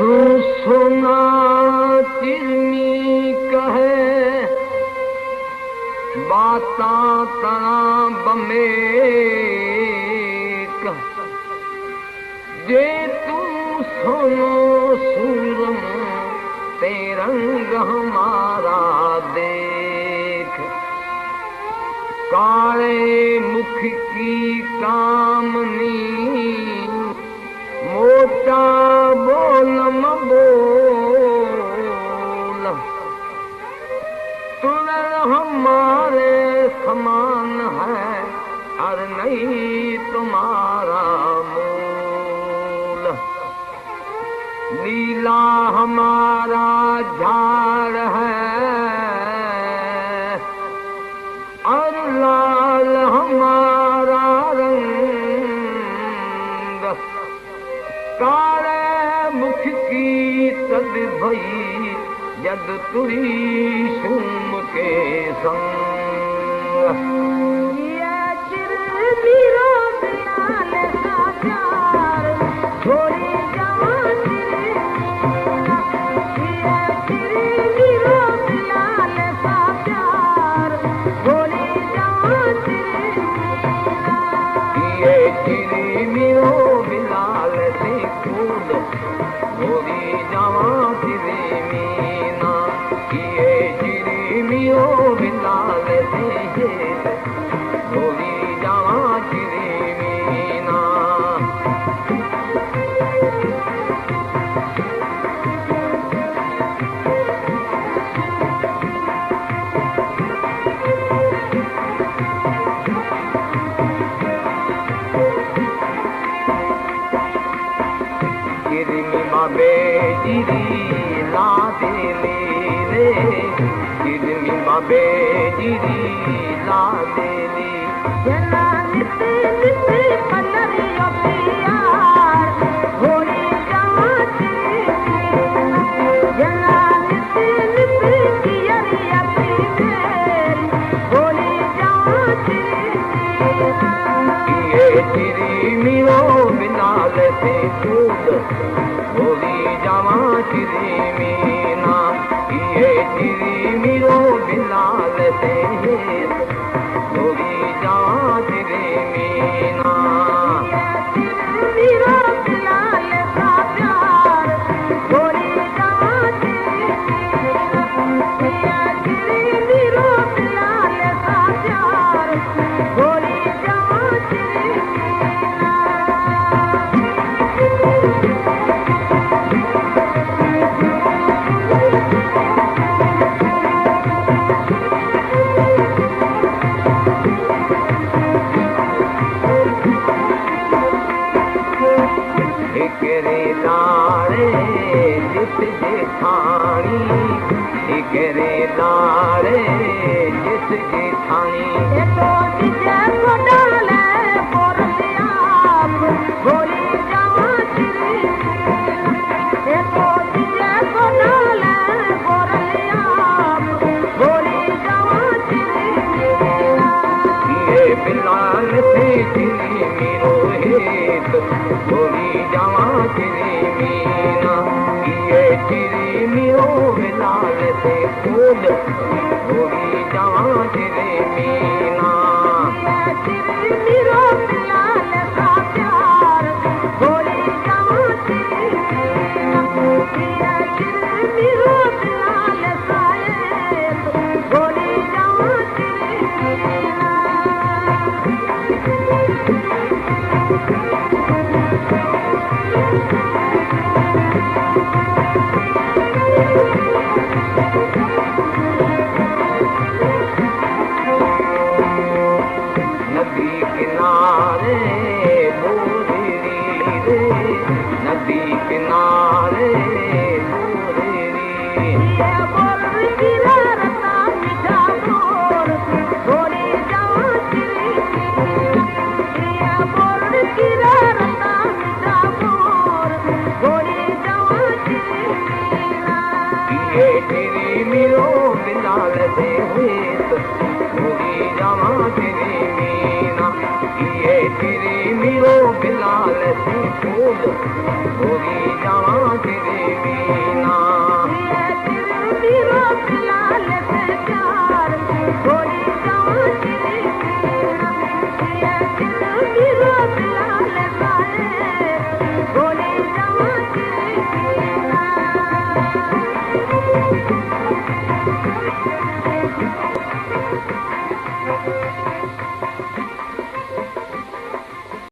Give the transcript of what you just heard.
सुना चिरमी कहे बाता तना बमे जे तू सुनो सूरम ते रंग हमारा देख काले मुख की कामनी मोटा बोल बोल तुम हमारे समान है और नहीं तुम्हारा मूल नीला हमारा झाड़ है और लाल हमारा रंग काले मुख की तद भई जद तुरी सुम के संग ये चिरमीरो बिलाल का प्यार छोड़ी जवान ये चिरमीरो बिलाल का प्यार छोड़ी जवान ये चिरमीरो बिलाल से कूद छोड़ी जवान मीना ये चिरमीरो बिलाल से छोड़ी जवान मीना बेजिरी ला देली रे चिरमी बेजिरी ला देली जना नित नित पनरियो प्यार होली जवान जना नित नित कियरिया प्यार होली जवान ये चिरमीरो बिलाल से कूद होली जवां चिरमीना ये चिरमीरो बिलाल से होली जवां चिरमीना चिरमीरो बिलाल का प्यार होली जवां चिरमीना चिरमीरो बिलाल का प्यार होली जवां चिरमीना जिस जेठानी इकरे लाड़े जिस जेठानी तो जिसे को डाले बोरलियाप होली जवां चिरमीना तो जिसे को डाले बोरलियाप होली जवां चिरमीना ये बिलाल से चिरमीरो हेत होली जवां चिरमीना ये चिरमीरो बिलाल से कूद होली जवां चिरमीना चिरमीरो बिलाल का प्यार होली जवां चिरमीना चिरमीरो बिलाल का होली जवां चिरमीना नदी किनारे बोरेरी रे नदी किनारे बोरेरी ये बोल गिरा रता मीठा बोल होली जवां चिरमीना ये बोल गिरा रता मीठा बोल होली जवां चिरमीना ये चिरमीरो बिलाल से हेत होली जवां चिरमीना ये चिरमीरो बिलाल से कूद होली जवां चिरमीना